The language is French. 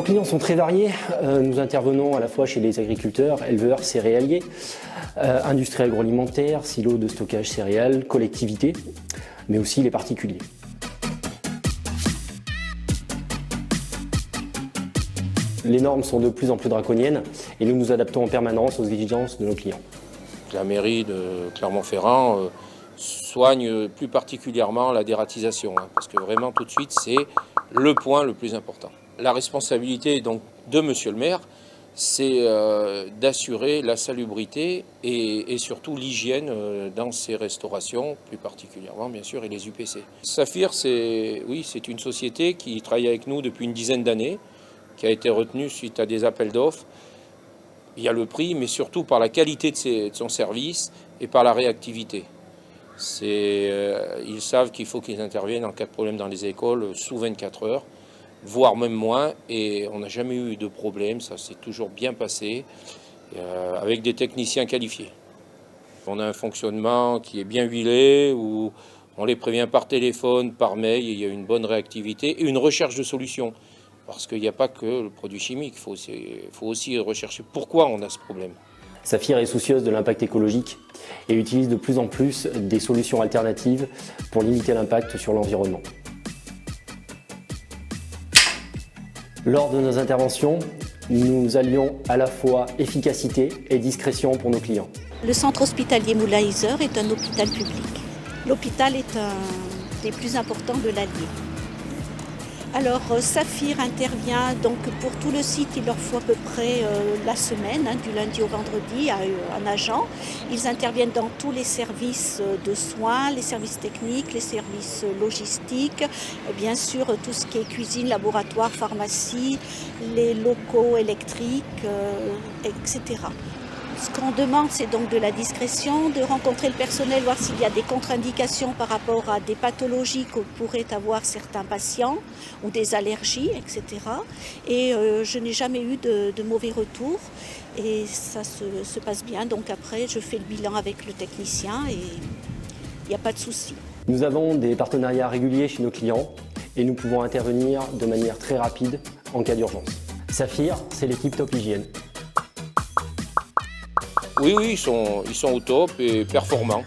clients sont très variés. Nous intervenons à la fois chez les agriculteurs, éleveurs, céréaliers, industries agroalimentaires, silos de stockage céréales, collectivités, mais aussi les particuliers. Les normes sont de plus en plus draconiennes et nous nous adaptons en permanence aux exigences de nos clients. La mairie de Clermont-Ferrand soigne plus particulièrement la dératisation, parce que vraiment tout de suite c'est le point le plus important. La responsabilité donc de Monsieur le maire, c'est d'assurer la salubrité et surtout l'hygiène dans ces restaurations, plus particulièrement bien sûr, et les UPC. Saphir, c'est une société qui travaille avec nous depuis une dizaine d'années, qui a été retenue suite à des appels d'offres. Il y a le prix, mais surtout par la qualité de son service et par la réactivité. Ils savent qu'il faut qu'ils interviennent en cas de problème dans les écoles sous 24 heures, voire même moins, et on n'a jamais eu de problème, ça s'est toujours bien passé, avec des techniciens qualifiés. On a un fonctionnement qui est bien huilé, où on les prévient par téléphone, par mail, il y a une bonne réactivité et une recherche de solutions. Parce qu'il n'y a pas que le produit chimique, il faut aussi rechercher pourquoi on a ce problème. Saphir est soucieuse de l'impact écologique et utilise de plus en plus des solutions alternatives pour limiter l'impact sur l'environnement. Lors de nos interventions, nous allions à la fois efficacité et discrétion pour nos clients. Le centre hospitalier Moulin-Iser est un hôpital public. L'hôpital est un des plus importants de l'Allier. Alors Saphir intervient donc pour tout le site, il leur faut à peu près la semaine, du lundi au vendredi, un agent. Ils interviennent dans tous les services de soins, les services techniques, les services logistiques, bien sûr tout ce qui est cuisine, laboratoire, pharmacie, les locaux électriques, etc. Ce qu'on demande, c'est donc de la discrétion, de rencontrer le personnel, voir s'il y a des contre-indications par rapport à des pathologies que pourraient avoir certains patients ou des allergies, etc. Et je n'ai jamais eu de mauvais retours et ça se passe bien. Donc après, je fais le bilan avec le technicien et il n'y a pas de souci. Nous avons des partenariats réguliers chez nos clients et nous pouvons intervenir de manière très rapide en cas d'urgence. Saphir, c'est l'équipe Top Hygiène. Oui, ils sont au top et performants.